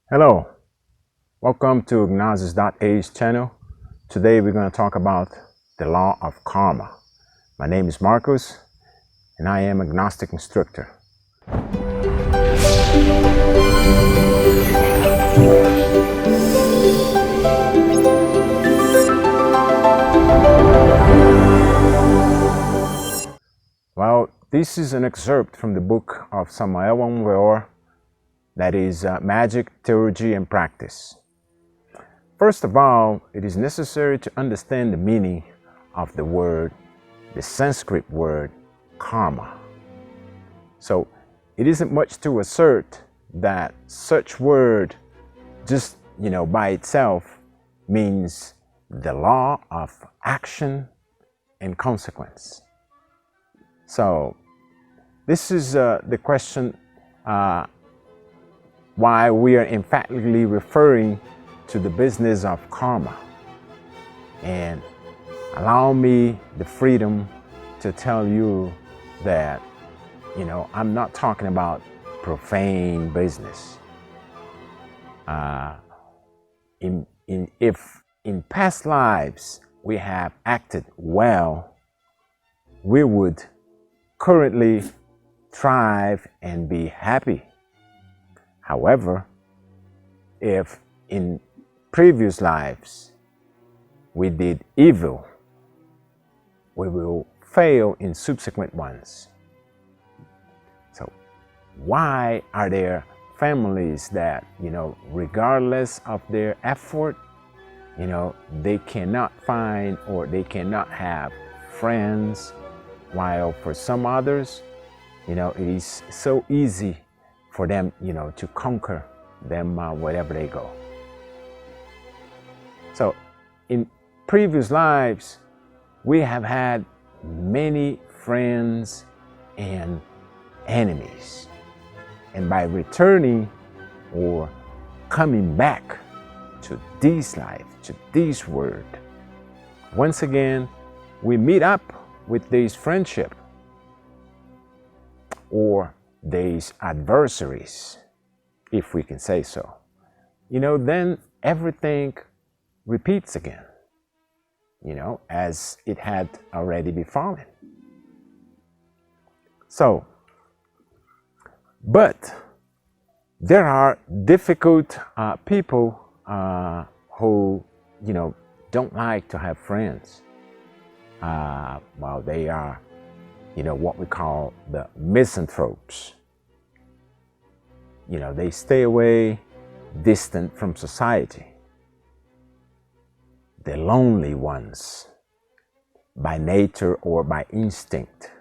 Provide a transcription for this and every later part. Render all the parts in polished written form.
Hello, welcome to Gnosis.a's channel. Today we're going to talk about the law of karma. My name is Marcos and I am a Gnostic instructor. Well, this is an excerpt from the book of Samael Weor, that is Magic, Theurgy, and Practice. First of all, it is necessary to understand the meaning of the word, the Sanskrit word, karma. So it isn't much to assert that such word just, by itself means the law of action and consequence. So this is the question why we are emphatically referring to the business of karma. And allow me the freedom to tell you that, I'm not talking about profane business. If in past lives we have acted well, we would currently thrive and be happy. However, if in previous lives we did evil, we will fail in subsequent ones. So why are there families that, regardless of their effort, they cannot find or they cannot have friends, while for some others, it is so easy for them, to conquer them wherever they go. So in previous lives, we have had many friends and enemies. And by returning or coming back to this life, to this world, once again, we meet up with this friendship or these adversaries, if we can say so. Then everything repeats again, as it had already befallen. So, but there are difficult people who, don't like to have friends. They are, what we call the misanthropes. They stay away, distant from society. The lonely ones, by nature or by instinct.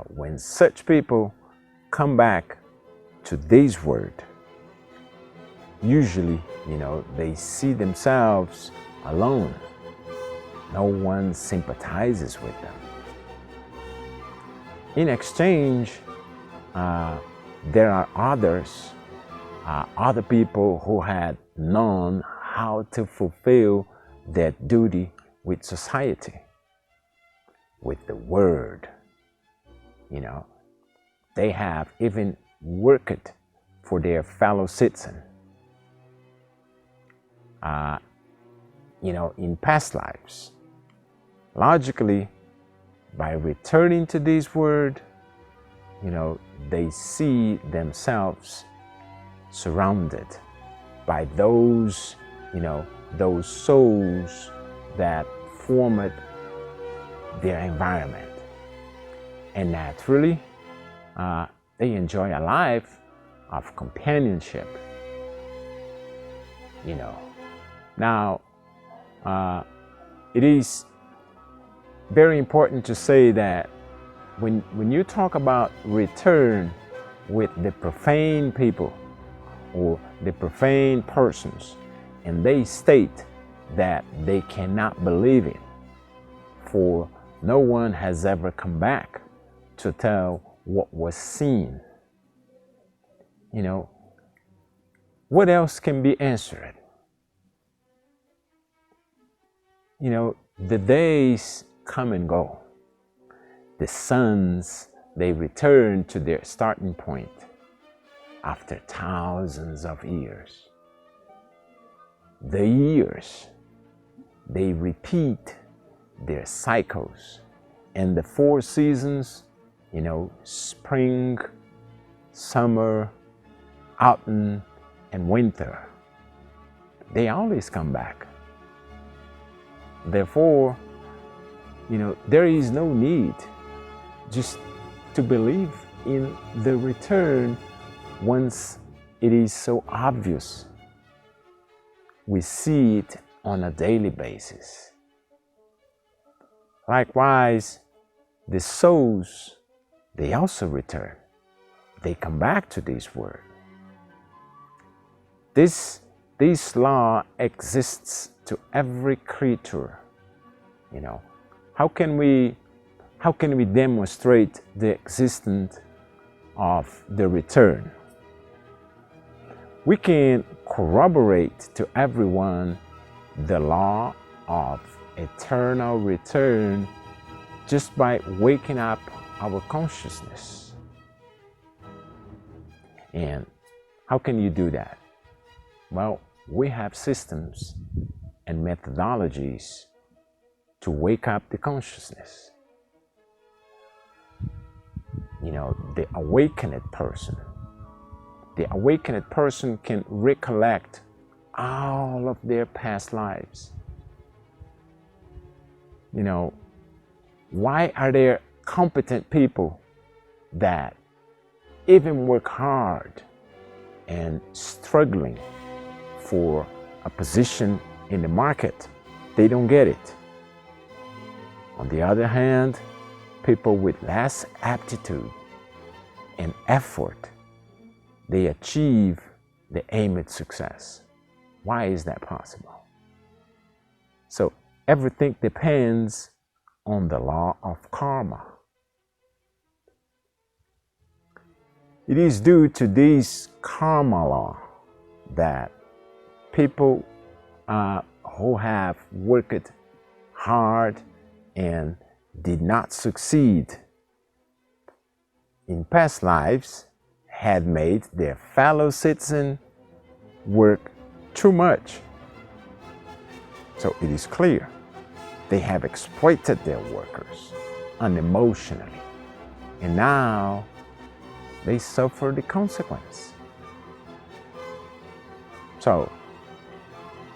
When such people come back to this world, usually, they see themselves alone. No one sympathizes with them. In exchange, there are others, other people who had known how to fulfill their duty with society, with the word. They have even worked for their fellow citizen. In past lives. Logically, by returning to this word, they see themselves surrounded by those, those souls that formed their environment. And naturally, they enjoy a life of companionship. Now, it is very important to say that when you talk about return with the profane people or the profane persons, and they state that they cannot believe it, for no one has ever come back to tell what was seen. What else can be answered? The days come and go. The suns, they return to their starting point. after thousands of years. The years, they repeat their cycles, and the 4 seasons, spring, summer, autumn, and winter, they always come back. Therefore, there is no need just to believe in the return once it is so obvious. We see it on a daily basis. Likewise, the souls, they also return. They come back to this world. This law exists to every creature. How can we demonstrate the existence of the return? We can corroborate to everyone the law of eternal return just by waking up our consciousness. And how can you do that? Well, we have systems and methodologies to wake up the consciousness. The awakened person can recollect all of their past lives. Why are there competent people that even work hard and struggling for a position in the market, they don't get it? On the other hand, people with less aptitude and effort, they achieve the aim at success. Why is that possible? So everything depends on the law of karma. It is due to this karma law that people who have worked hard and did not succeed in past lives had made their fellow citizen work too much. So it is clear they have exploited their workers unemotionally, and now they suffer the consequence. So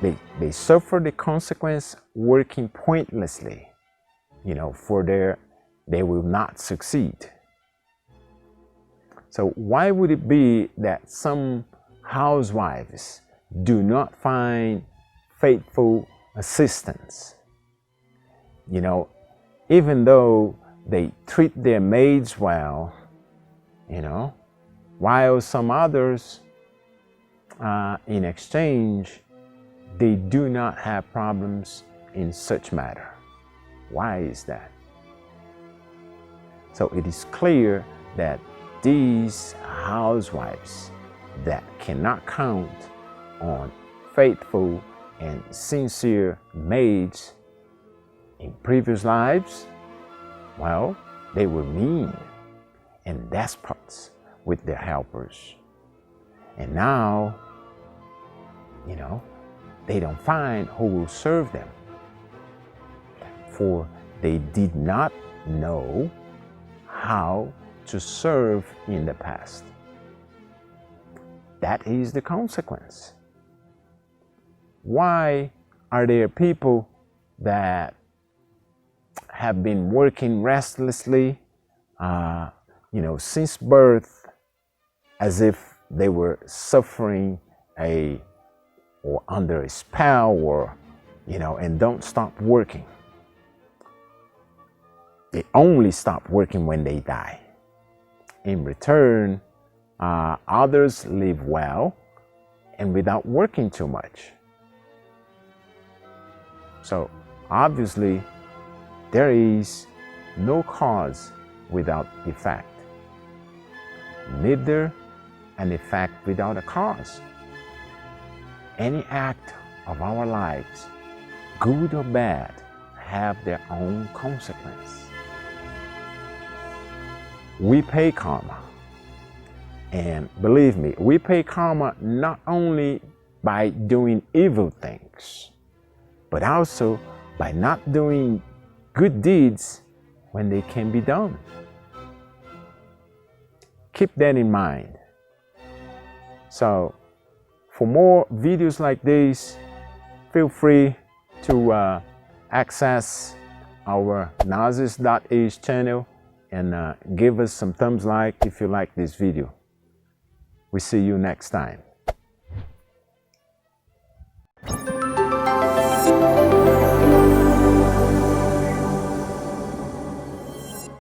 they suffer the consequence working pointlessly, they will not succeed. So why would it be that some housewives do not find faithful assistants? Even though they treat their maids well, while some others, in exchange, they do not have problems in such matter. Why is that? So it is clear that these housewives that cannot count on faithful and sincere maids in previous lives, well, they were mean and despots with their helpers. And now, they don't find who will serve them, for they did not know how to serve in the past. That is the consequence. Why are there people that have been working restlessly, since birth, as if they were suffering or under a spell, or and don't stop working? They only stop working when they die. In return, others live well and without working too much. So obviously, there is no cause without effect, neither an effect without a cause. Any act of our lives, good or bad, have their own consequence. We pay karma. And believe me, we pay karma not only by doing evil things, but also by not doing good deeds when they can be done. Keep that in mind. So, for more videos like this, feel free to access our Gnosis.age channel and give us some thumbs like if you like this video. We see you next time.